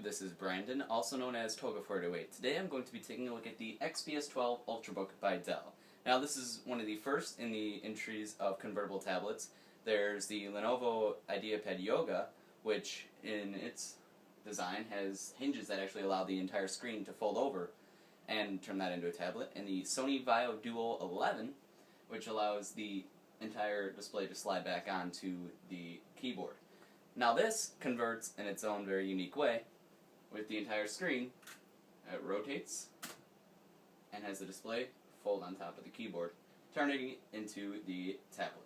YouTube, this is Brandon, also known as Toga408. Today I'm going to be taking a look at the XPS 12 Ultrabook by Dell. Now this is one of the first in the entries of convertible tablets. There's the Lenovo IdeaPad Yoga, which in its design has hinges that actually allow the entire screen to fold over and turn that into a tablet, and the Sony Vaio Duo 11, which allows the entire display to slide back onto the keyboard. Now this converts in its own very unique way with the entire screen. It rotates and has the display fold on top of the keyboard, turning it into the tablet.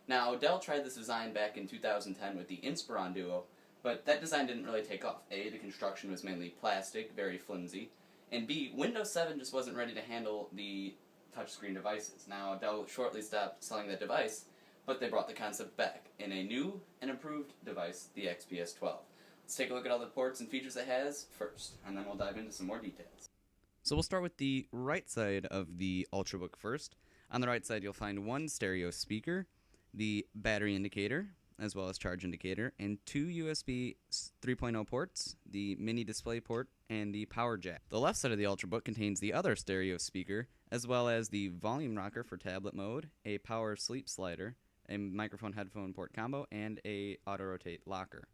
Now Dell tried this design back in 2010 with the Inspiron Duo, but that design didn't really take off. A, the construction was mainly plastic, very flimsy, and B, Windows 7 just wasn't ready to handle the touchscreen devices. Now Dell shortly stopped selling that device, but they brought the concept back in a new and improved device, the XPS 12. Let's take a look at all the ports and features it has first, and then we'll dive into some more details. So we'll start with the right side of the Ultrabook first. On the right side you'll find one stereo speaker, the battery indicator, as well as charge indicator, and two USB 3.0 ports, the mini display port, and the power jack. The left side of the Ultrabook contains the other stereo speaker, as well as the volume rocker for tablet mode, a power sleep slider, a microphone headphone port combo, and a auto-rotate locker.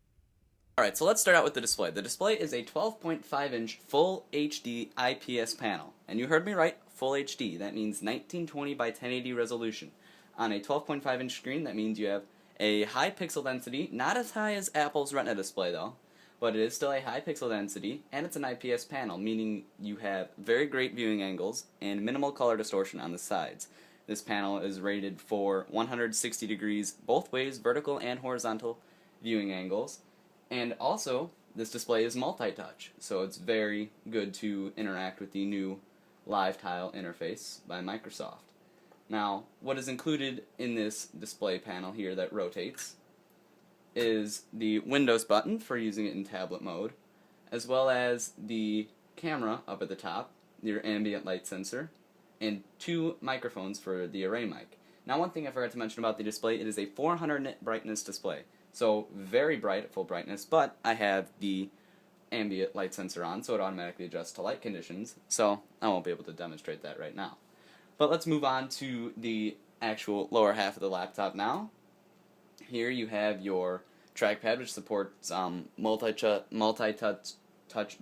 Alright, so let's start out with the display. The display is a 12.5-inch Full HD IPS panel. And you heard me right, Full HD. That means 1920 by 1080 resolution. On a 12.5-inch screen, that means you have a high pixel density, not as high as Apple's Retina display though, but it is still a high pixel density, and it's an IPS panel, meaning you have very great viewing angles and minimal color distortion on the sides. This panel is rated for 160 degrees both ways, vertical and horizontal viewing angles, and also this display is multi-touch, so it's very good to interact with the new Live Tile interface by Microsoft. Now, what is included in this display panel here that rotates is the Windows button for using it in tablet mode, as well as the camera up at the top, your ambient light sensor, and two microphones for the array mic. Now, one thing I forgot to mention about the display, it is a 400 nit brightness display, so very bright at full brightness, but I have the ambient light sensor on, so it automatically adjusts to light conditions, so I won't be able to demonstrate that right now. But let's move on to the actual lower half of the laptop now. Here you have your trackpad, which supports multi-touch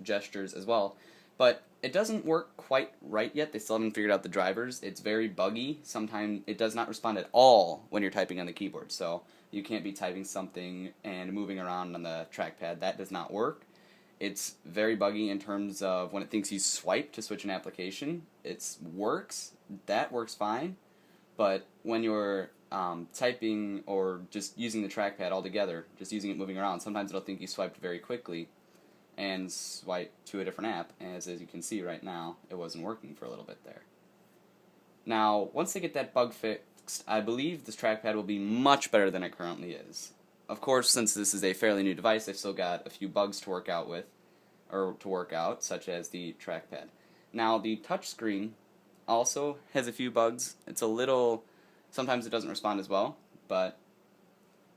gestures as well, but it doesn't work quite right yet. They still haven't figured out the drivers. It's very buggy. Sometimes it does not respond at all when you're typing on the keyboard, so you can't be typing something and moving around on the trackpad. That does not work. It's very buggy in terms of when it thinks you swipe to switch an application. That works fine, but when you're typing or just using the trackpad altogether, just using it moving around, sometimes it'll think you swiped very quickly and swipe to a different app, as you can see right now, it wasn't working for a little bit there. Now, once they get that bug fixed, I believe this trackpad will be much better than it currently is. Of course, since this is a fairly new device, they've still got a few bugs to work out, such as the trackpad. Now, the touchscreen also has a few bugs. Sometimes it doesn't respond as well, but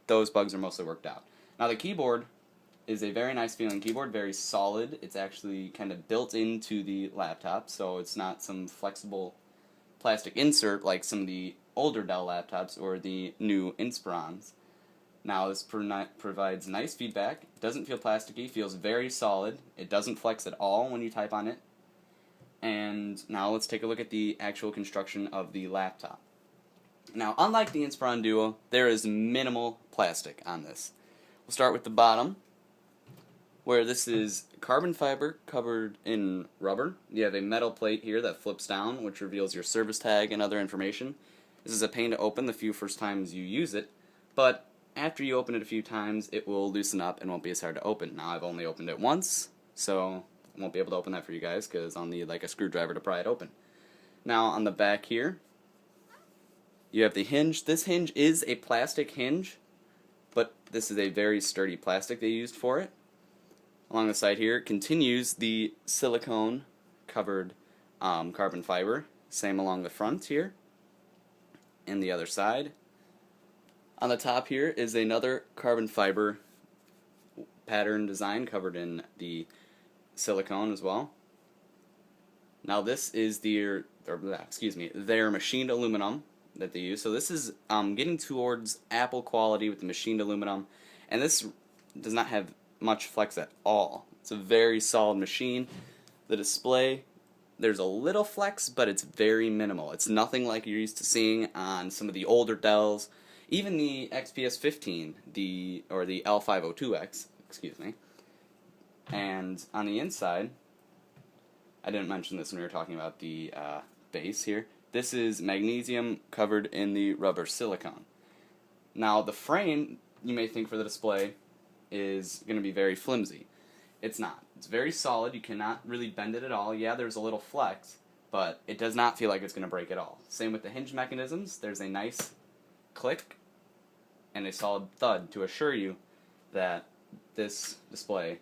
those bugs are mostly worked out. Now, the keyboard is a very nice feeling keyboard, very solid. It's actually kind of built into the laptop, so it's not some flexible plastic insert like some of the older Dell laptops or the new Inspirons. Now, this provides nice feedback. It doesn't feel plasticky, feels very solid. It doesn't flex at all when you type on it. And now let's take a look at the actual construction of the laptop. Now, unlike the Inspiron Duo, there is minimal plastic on this. We'll start with the bottom, where this is carbon fiber covered in rubber. You have a metal plate here that flips down, which reveals your service tag and other information. This is a pain to open the few first times you use it, but after you open it a few times, it will loosen up and won't be as hard to open. Now, I've only opened it once, so I won't be able to open that for you guys because I'll need like a screwdriver to pry it open. Now, on the back here, you have the hinge. This hinge is a plastic hinge, but this is a very sturdy plastic they used for it. Along the side here continues the silicone covered carbon fiber. Same along the front here and the other side. On the top here is another carbon fiber pattern design covered in the silicone as well. Now this is their machined aluminum that they use. So this is getting towards Apple quality with the machined aluminum, and this does not have much flex at all. It's a very solid machine. The display, there's a little flex, but it's very minimal. It's nothing like you're used to seeing on some of the older Dells, even the XPS 15, or the L502X, excuse me. And on the inside, I didn't mention this when we were talking about the base here. This is magnesium covered in the rubber silicone. Now the frame, you may think for the display, is going to be very flimsy. It's not. It's very solid. You cannot really bend it at all. Yeah, there's a little flex, but it does not feel like it's going to break at all. Same with the hinge mechanisms. There's a nice click and a solid thud to assure you that this display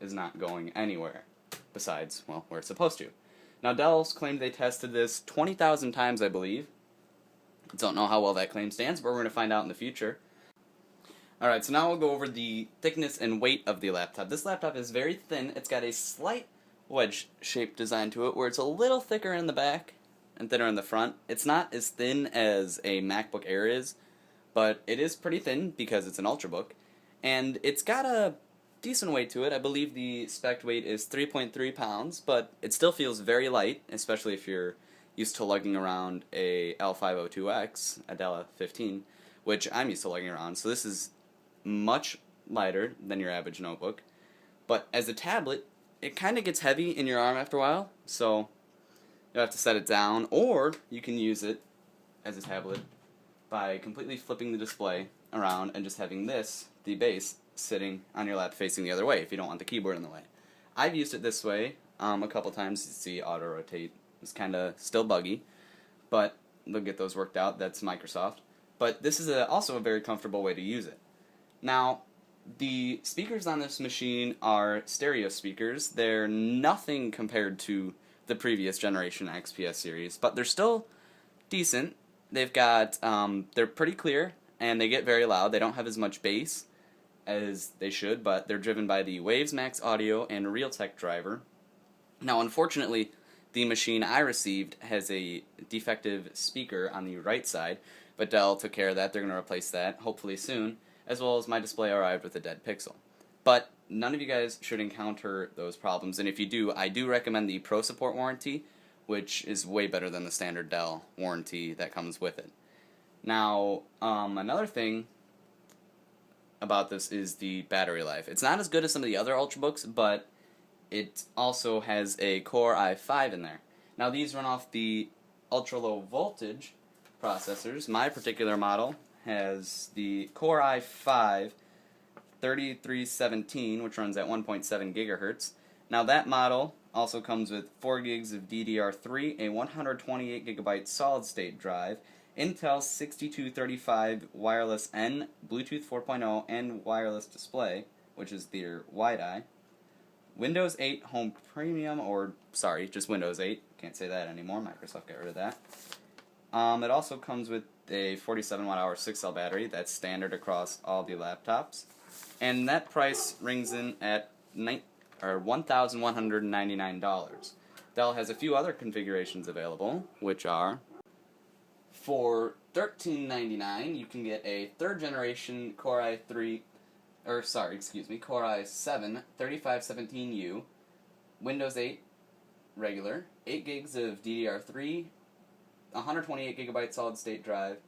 is not going anywhere besides, well, where it's supposed to. Now, Dell's claimed they tested this 20,000 times, I believe. Don't know how well that claim stands, but we're going to find out in the future. Alright, so now we'll go over the thickness and weight of the laptop. This laptop is very thin. It's got a slight wedge-shaped design to it, where it's a little thicker in the back and thinner in the front. It's not as thin as a MacBook Air is, but it is pretty thin because it's an Ultrabook. And it's got a decent weight to it. I believe the spec weight is 3.3 pounds, but it still feels very light, especially if you're used to lugging around a L502X, a Dell 15, which I'm used to lugging around. So this is much lighter than your average notebook. But as a tablet, it kind of gets heavy in your arm after a while, so you'll have to set it down, or you can use it as a tablet by completely flipping the display around and just having this, the base, sitting on your lap facing the other way if you don't want the keyboard in the way. I've used it this way a couple times. You see auto rotate. It's kind of still buggy, but they'll get those worked out. That's Microsoft. But this is also a very comfortable way to use it. Now, the speakers on this machine are stereo speakers. They're nothing compared to the previous generation XPS series, but they're still decent. They've got, they're pretty clear, and they get very loud. They don't have as much bass as they should, but they're driven by the Waves Max Audio and Realtek driver. Now, unfortunately, the machine I received has a defective speaker on the right side, but Dell took care of that. They're going to replace that, hopefully soon, as well as my display arrived with a dead pixel. But none of you guys should encounter those problems, and if you do, I do recommend the Pro Support warranty, which is way better than the standard Dell warranty that comes with it. Now, another thing about this is the battery life. It's not as good as some of the other Ultrabooks, but it also has a Core i5 in there. Now, these run off the ultra-low voltage processors. My particular model has the Core i5 3317, which runs at 1.7 gigahertz. Now, that model also comes with 4 gigs of DDR3, a 128 gigabyte solid-state drive, Intel 6235 wireless N, Bluetooth 4.0, and wireless display, which is their wide-eye. Windows 8 Home Premium, or, sorry, just Windows 8. Can't say that anymore. Microsoft got rid of that. It also comes with a 47 watt-hour 6-cell battery. That's standard across all the laptops. And that price rings in at $1,199. Dell has a few other configurations available, which are, for $13.99, you can get a third generation Core i7 3517U, Windows 8 regular, 8 gigs of DDR3, 128 gigabyte solid state drive,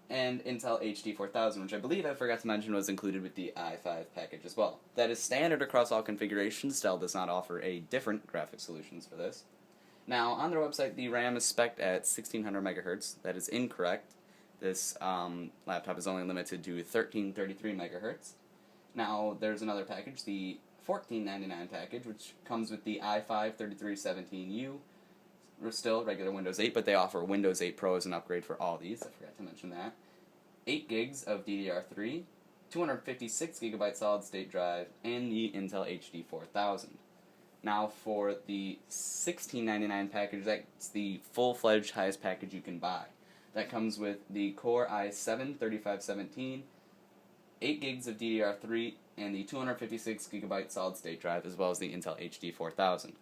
and Intel HD 4000, which I believe I forgot to mention was included with the i5 package as well. That is standard across all configurations. Dell does not offer a different graphic solutions for this. Now, on their website, the RAM is spec'd at 1600 megahertz. That is incorrect. This laptop is only limited to 1333 megahertz. Now, there's another package, the $14.99 package, which comes with the i5 3317U. We're still regular Windows 8, but they offer Windows 8 Pro as an upgrade for all these. I forgot to mention that. 8 gigs of DDR3, 256 gigabyte solid-state drive, and the Intel HD 4000. Now, for the $16.99 package, that's the full-fledged highest package you can buy. That comes with the Core i7 3517, 8 gigs of DDR3, and the 256GB solid state drive, as well as the Intel HD 4000.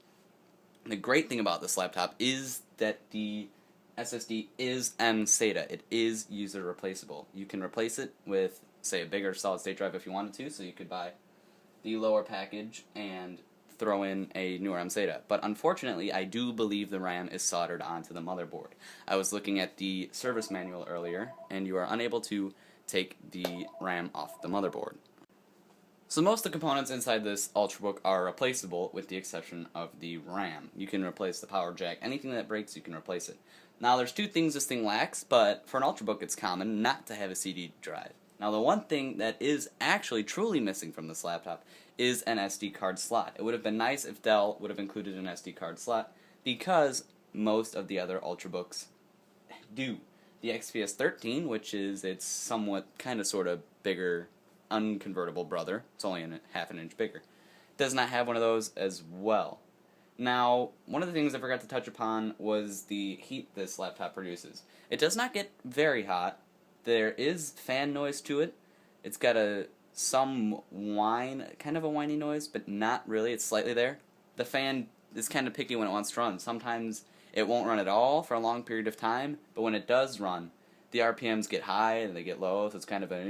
The great thing about this laptop is that the SSD is SATA. It is user replaceable. You can replace it with, say, a bigger solid state drive if you wanted to, so you could buy the lower package and throw in a newer SATA. But unfortunately, I do believe the RAM is soldered onto the motherboard. I was looking at the service manual earlier, and you are unable to take the RAM off the motherboard. So most of the components inside this Ultrabook are replaceable with the exception of the RAM. You can replace the power jack. Anything that breaks, you can replace it. Now there's two things this thing lacks, but for an Ultrabook it's common not to have a CD drive. Now the one thing that is actually truly missing from this laptop is an SD card slot. It would have been nice if Dell would have included an SD card slot, because most of the other Ultrabooks do. The XPS 13, which is its somewhat kind of sort of bigger unconvertible brother, it's only half an inch bigger, does not have one of those as well. Now, one of the things I forgot to touch upon was the heat this laptop produces. It does not get very hot. There is fan noise to it. It's got some whine, kind of a whiny noise, but not really. It's slightly there. The fan is kind of picky when it wants to run. Sometimes it won't run at all for a long period of time, but when it does run, the RPMs get high and they get low, so it's kind of a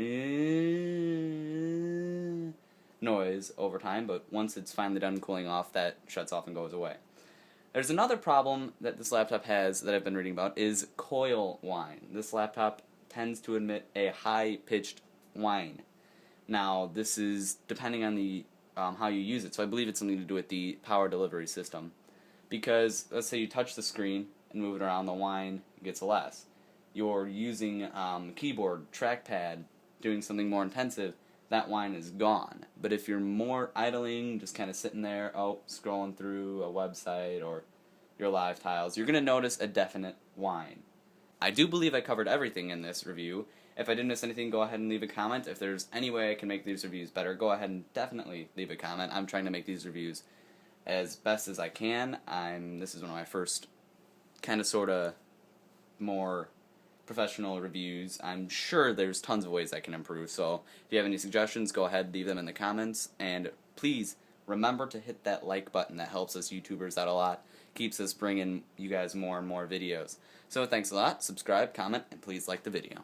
noise over time, but once it's finally done cooling off, that shuts off and goes away. There's another problem that this laptop has that I've been reading about, is coil whine. This laptop tends to emit a high-pitched whine. Now, this is depending on the how you use it, so I believe it's something to do with the power delivery system. Because, let's say you touch the screen and move it around, the whine gets less. You're using keyboard, trackpad, doing something more intensive, that whine is gone. But if you're more idling, just kind of sitting there, scrolling through a website or your live tiles, you're going to notice a definite whine. I do believe I covered everything in this review. If I didn't miss anything, go ahead and leave a comment. If there's any way I can make these reviews better, go ahead and definitely leave a comment. I'm trying to make these reviews as best as I can. This is one of my first kind of sort of more professional reviews. I'm sure there's tons of ways I can improve, so if you have any suggestions, go ahead, leave them in the comments, and please remember to hit that like button. That helps us YouTubers out a lot, keeps us bringing you guys more and more videos. So thanks a lot, subscribe, comment, and please like the video.